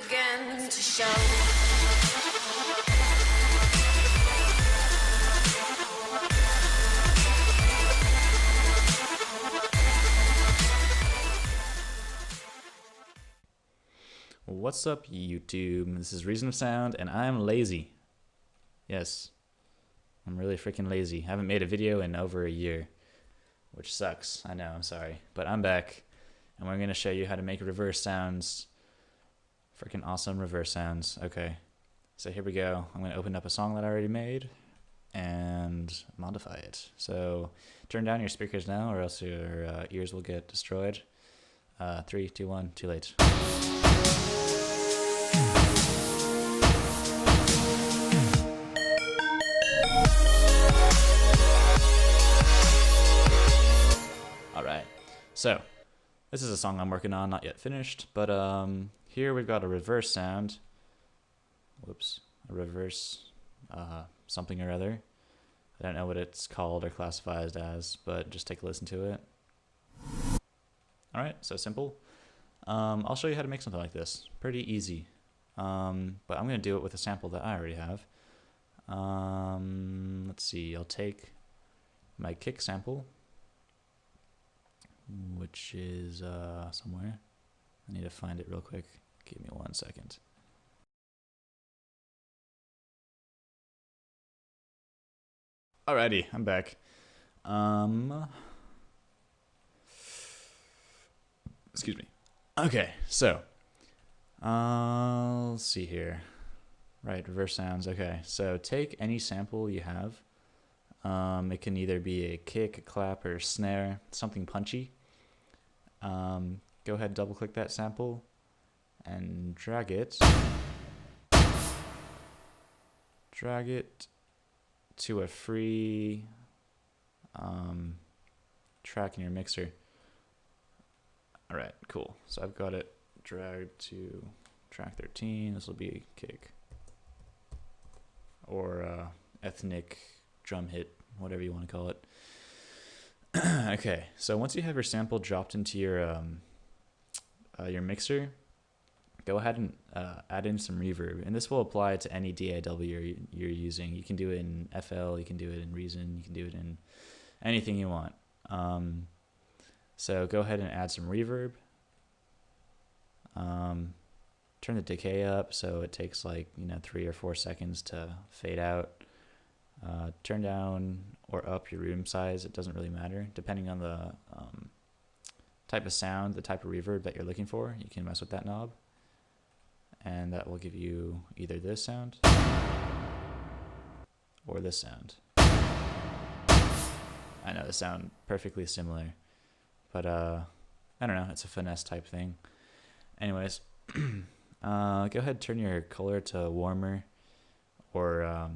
again to show. What's up, YouTube? This is Reason of Sound, and I'm lazy. Yes, I'm really freaking lazy. I haven't made a video in over a year, which sucks. I know, I'm sorry. But I'm back, and we're going to show you how to make reverse sounds. Freaking awesome reverse sounds. Okay, so here we go. I'm going to open up a song that I already made and modify it. So turn down your speakers now, or else your ears will get destroyed. 3, 2, 1, too late. Alright, so this is a song I'm working on, not yet finished, but here we've got a reverse sound. Whoops, a reverse something or other. I don't know what it's called or classified as, but just take a listen to it. Alright, so simple. I'll show you how to make something like this. Pretty easy. But I'm going to do it with a sample that I already have. Let's see, I'll take my kick sample, which is somewhere. I need to find it real quick. Give me 1 second. Alrighty, I'm back. Excuse me. Okay, so let's see here. Right, reverse sounds. Okay, so take any sample you have. It can either be a kick, a clap, or a snare, something punchy. Go ahead, double click that sample and drag it to a free track in your mixer. Alright, cool. So I've got it dragged to track 13. This will be a kick or ethnic drum hit, whatever you want to call it. Okay, so once you have your sample dropped into your mixer, go ahead and add in some reverb, and this will apply to any DAW you're using. You can do it in FL, you can do it in Reason, you can do it in anything you want. So go ahead and add some reverb. Turn the decay up so it takes like 3 or 4 seconds to fade out. Turn down or up your room size. It doesn't really matter. Depending on the type of sound, the type of reverb that you're looking for, you can mess with that knob. And that will give you either this sound or this sound. I know they sound perfectly similar, but I don't know, it's a finesse type thing. Anyways, go ahead, turn your color to warmer, or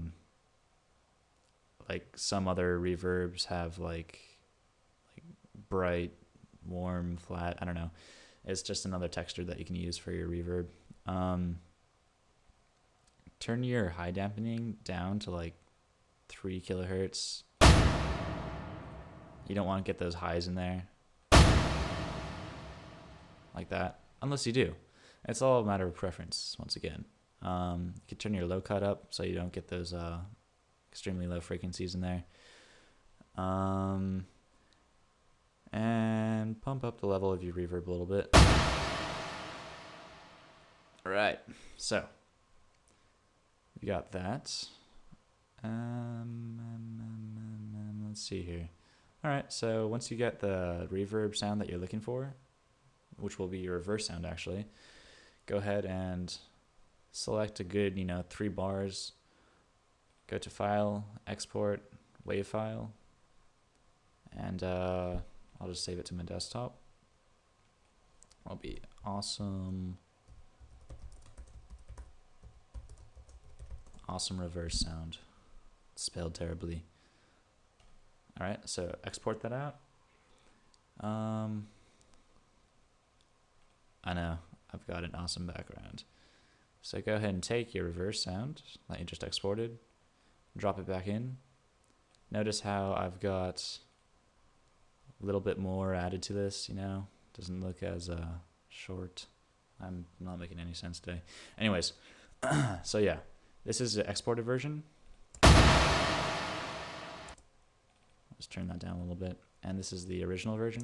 like some other reverbs have like bright, warm, flat. I don't know. It's just another texture that you can use for your reverb. Turn your high dampening down to like 3 kilohertz. You don't want to get those highs in there like that, unless you do. It's all a matter of preference, once again. You can turn your low cut up so you don't get those extremely low frequencies in there. And pump up the level of your reverb a little bit. Alright, so we got that. Let's see here. Alright, so once you get the reverb sound that you're looking for, which will be your reverse sound actually, go ahead and select a good 3 bars. Go to File, Export, Wave File, and I'll just save it to my desktop. That'll be awesome. Awesome reverse sound. It's spelled terribly. Alright, so export that out. I know, I've got an awesome background. So go ahead and take your reverse sound that you just exported, drop it back in. Notice how I've got a little bit more added to this, doesn't look as short. I'm not making any sense today. Anyways, so yeah, this is the exported version. Just turn that down a little bit. And this is the original version.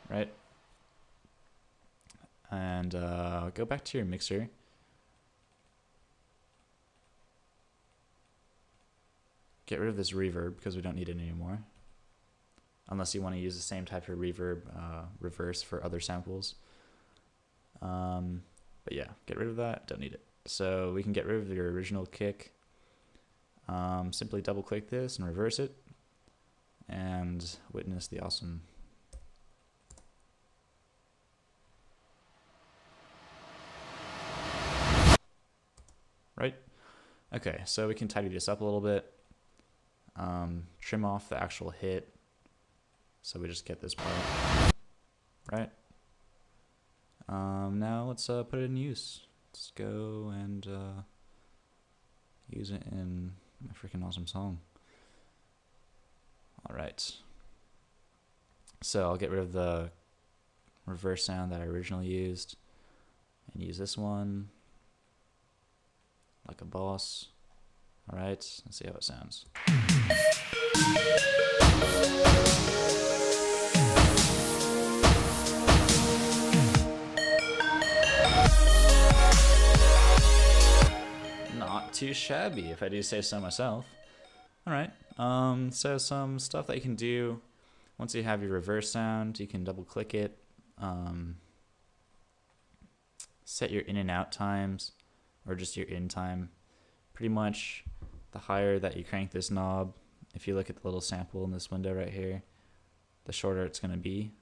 Right? And go back to your mixer. Get rid of this reverb because we don't need it anymore. Unless you want to use the same type of reverb reverse for other samples. But yeah, get rid of that. Don't need it. So we can get rid of your original kick. Simply double click this and reverse it. And witness the awesome. Right? Okay, so we can tidy this up a little bit. Trim off the actual hit. So we just get this part. Right? Now let's put it in use. Let's go and use it in my freaking awesome song. Alright. So I'll get rid of the reverse sound that I originally used and use this one like a boss. Alright, let's see how it sounds. Not too shabby, if I do say so myself. Alright, so some stuff that you can do once you have your reverse sound, you can double click it, set your in and out times, or just your in time. Pretty much the higher that you crank this knob, if you look at the little sample in this window right here, the shorter it's going to be.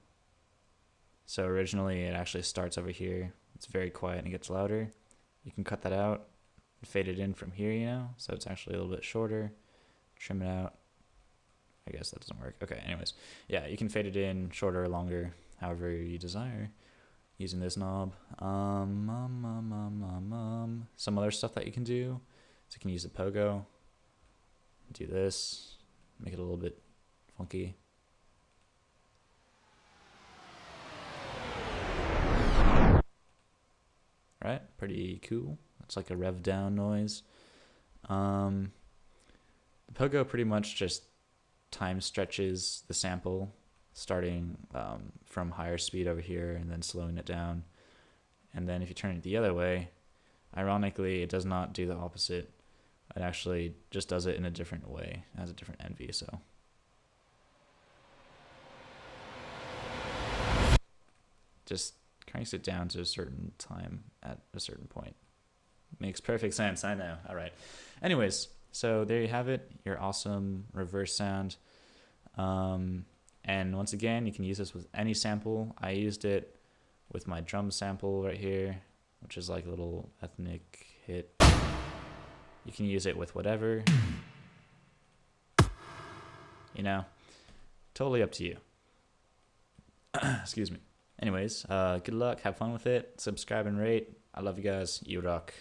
So originally it actually starts over here. It's very quiet and it gets louder. You can cut that out and fade it in from here, you know, so it's actually a little bit shorter. Trim it out. I guess that doesn't work. Okay, anyways. Yeah, you can fade it in shorter or longer, however you desire, using this knob. Some other stuff that you can do. So you can use the pogo. Do this. Make it a little bit funky. Right? Pretty cool. It's like a rev down noise. The pogo pretty much just time stretches the sample, starting from higher speed over here and then slowing it down. And then if you turn it the other way, ironically, it does not do the opposite. It actually just does it in a different way. It has a different NV, so. Just cranks it down to a certain time at a certain point. Makes perfect sense, I know. All right. Anyways, so there you have it, your awesome reverse sound. And once again, you can use this with any sample. I used it with my drum sample right here, which is like a little ethnic hit. You can use it with whatever. You know, totally up to you. Excuse me. Anyways, good luck, have fun with it, subscribe and rate. I love you guys, you rock.